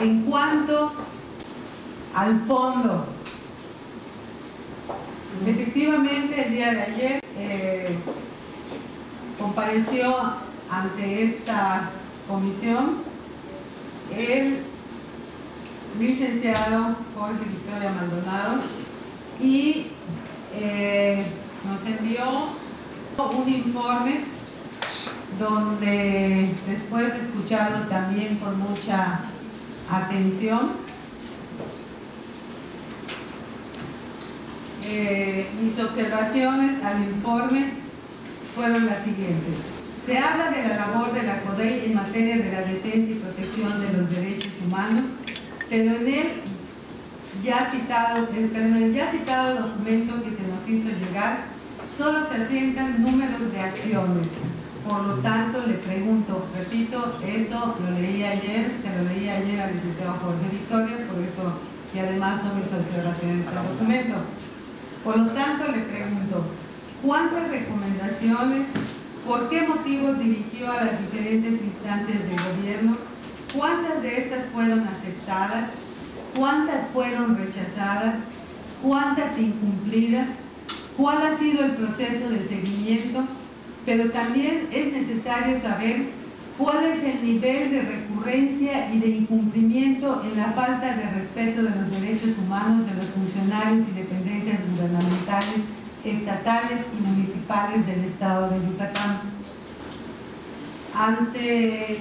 En cuanto al fondo, efectivamente el día de ayer compareció ante esta comisión el licenciado Jorge Victoria Maldonado y nos envió un informe donde, después de escucharlo también con mucha atención, mis observaciones al informe fueron las siguientes. Se habla de la labor de la CODEI en materia de la defensa y protección de los derechos humanos, pero en el ya citado documento que se nos hizo llegar, solo se asientan números de acciones. Por lo tanto, le pregunto, repito, esto lo leí ayer, se lo leí ayer al licenciado Jorge Victoria, por eso, y además son mis observaciones al documento. Por lo tanto, le pregunto, ¿cuántas recomendaciones, por qué motivos dirigió a las diferentes instancias de gobierno? ¿Cuántas de estas fueron aceptadas? ¿Cuántas fueron rechazadas? ¿Cuántas incumplidas? ¿Cuál ha sido el proceso de seguimiento? Pero también es necesario saber cuál es el nivel de recurrencia y de incumplimiento en la falta de respeto de los derechos humanos de los funcionarios y dependencias gubernamentales, estatales y municipales del Estado de Yucatán. Ante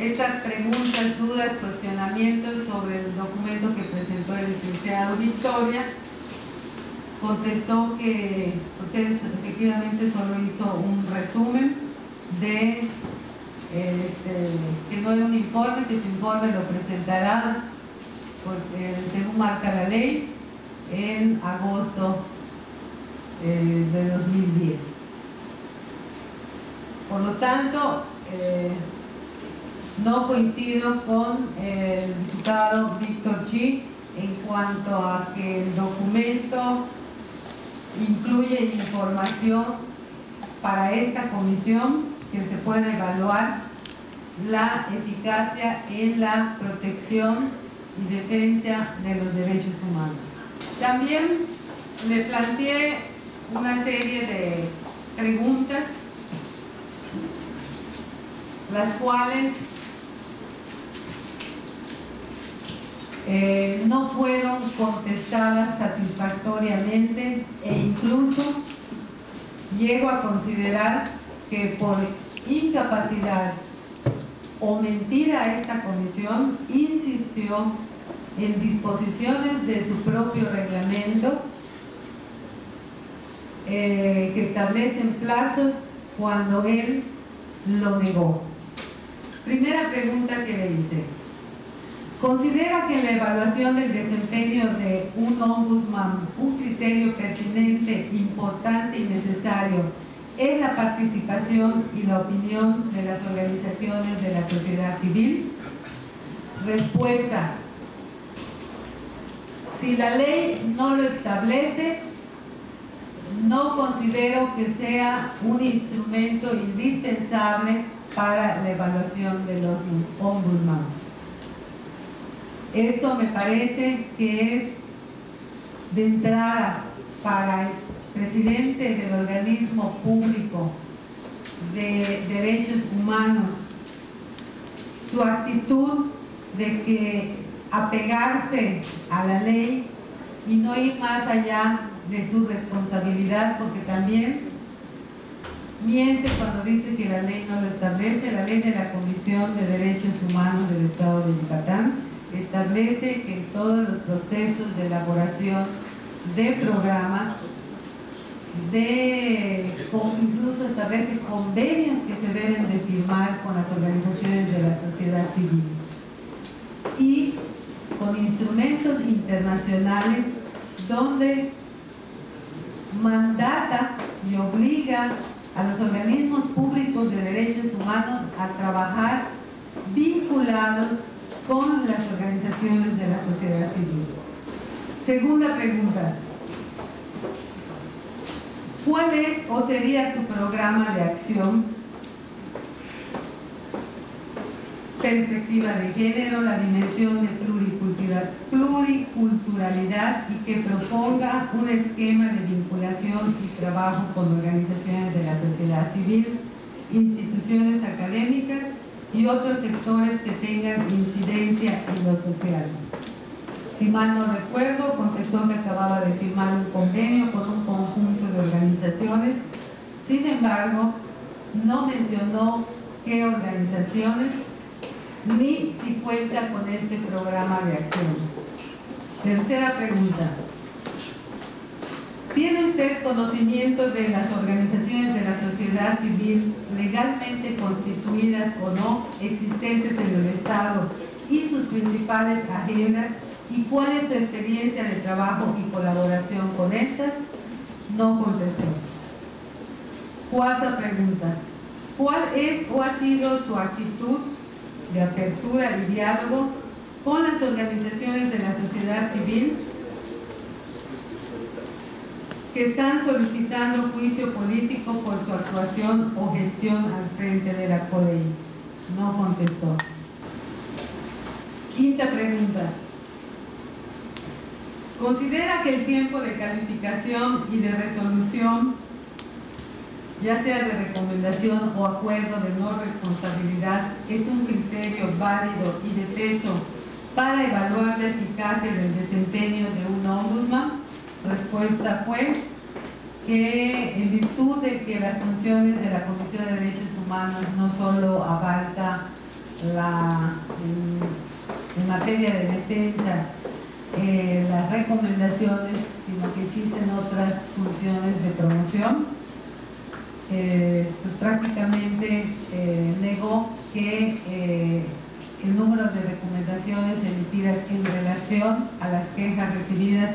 estas preguntas, dudas, cuestionamientos sobre el documento que presentó el licenciado Victoria, contestó que pues él efectivamente solo hizo un resumen de que no era un informe, que su informe lo presentará pues según marca la ley en agosto de 2010. Por lo tanto, no coincido con el diputado Víctor Chi en cuanto a que el documento incluye información para esta comisión que se pueda evaluar la eficacia en la protección y defensa de los derechos humanos. También le planteé una serie de preguntas, las cuales no fueron contestadas satisfactoriamente e incluso llego a considerar que por incapacidad o mentira a esta comisión insistió en disposiciones de su propio reglamento que establecen plazos cuando él lo negó. Primera pregunta que le hice: ¿considera que en la evaluación del desempeño de un ombudsman un criterio pertinente, importante y necesario es la participación y la opinión de las organizaciones de la sociedad civil? Respuesta: si la ley no lo establece, no considero que sea un instrumento indispensable para la evaluación de los ombudsman. Esto me parece que es de entrada para el presidente del organismo público de derechos humanos, su actitud de que apegarse a la ley y no ir más allá de su responsabilidad, porque también miente cuando dice que la ley no lo establece. La ley de la Comisión de Derechos Humanos del Estado de Yucatán establece que en todos los procesos de elaboración de programas, incluso establece convenios que se deben de firmar con las organizaciones de la sociedad civil y con instrumentos internacionales donde mandata y obliga a los organismos públicos de derechos humanos a trabajar vinculados con las organizaciones de la sociedad civil. Segunda pregunta: ¿cuál es o sería su programa de acción perspectiva de género, la dimensión de pluriculturalidad y que proponga un esquema de vinculación y trabajo con organizaciones de la sociedad civil, instituciones académicas y otros sectores que tengan incidencia en lo social. Si mal no recuerdo, contestó que acababa de firmar un convenio con un conjunto de organizaciones. Sin embargo, no mencionó qué organizaciones ni si cuenta con este programa de acción. Tercera pregunta. ¿Tiene usted conocimiento de las organizaciones de la sociedad civil legalmente constituidas o no, existentes en el Estado y sus principales agendas? ¿Y cuál es su experiencia de trabajo y colaboración con estas? No contestó. Cuarta pregunta. ¿Cuál es o ha sido su actitud de apertura y diálogo con las organizaciones de la sociedad civil que están solicitando juicio político por su actuación o gestión al frente de la CODEI? No contestó. Quinta pregunta. ¿Considera que el tiempo de calificación y de resolución, ya sea de recomendación o acuerdo de no responsabilidad, es un criterio válido y de peso para evaluar la eficacia del desempeño de un ombudsman? Respuesta fue que en virtud de que las funciones de la Comisión de Derechos Humanos no solo abarca en materia de defensa las recomendaciones, sino que existen otras funciones de promoción, pues prácticamente negó que el número de recomendaciones emitidas en relación a las quejas recibidas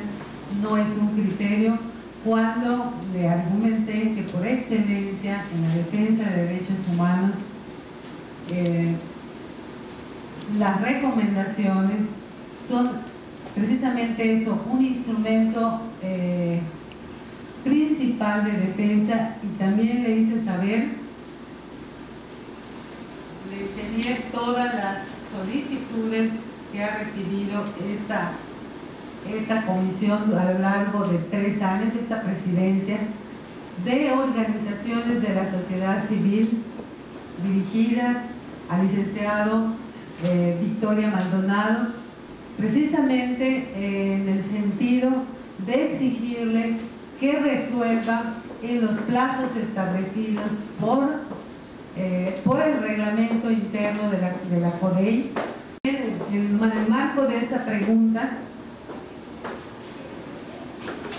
no es un criterio, cuando le argumenté que por excelencia en la defensa de derechos humanos las recomendaciones son precisamente eso, un instrumento principal de defensa. Y también le hice saber, le enseñé todas las solicitudes que ha recibido esta comisión a lo largo de 3 años, esta presidencia, de organizaciones de la sociedad civil dirigidas al licenciado Victoria Maldonado, precisamente en el sentido de exigirle que resuelva en los plazos establecidos por el reglamento interno de la CODEI. En el marco de esta pregunta,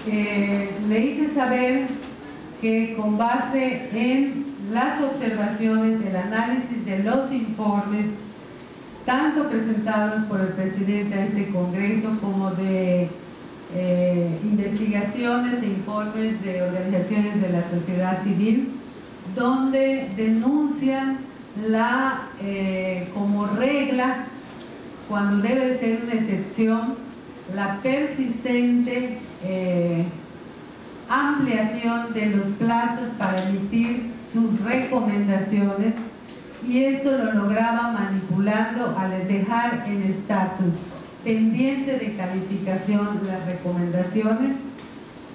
le hice saber que con base en las observaciones, el análisis de los informes, tanto presentados por el presidente a este Congreso como de investigaciones e informes de organizaciones de la sociedad civil, donde denuncian como regla, cuando debe ser una excepción, la persistente ampliación de los plazos para emitir sus recomendaciones, y esto lo lograba manipulando al dejar el estatus pendiente de calificación las recomendaciones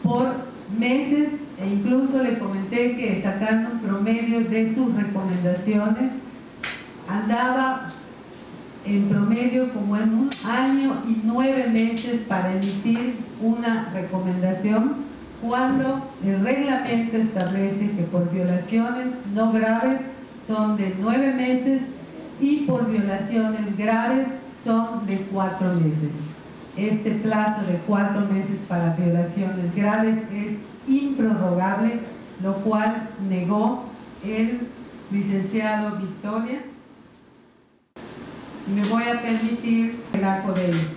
por meses, e incluso le comenté que sacando un promedio de sus recomendaciones andaba en promedio como en 1 año y 9 meses para emitir una recomendación, cuando el reglamento establece que por violaciones no graves son de 9 meses y por violaciones graves son de 4 meses. Este plazo de 4 meses para violaciones graves es improrrogable, lo cual negó el licenciado Victoria. Y me voy a permitir la CODEI.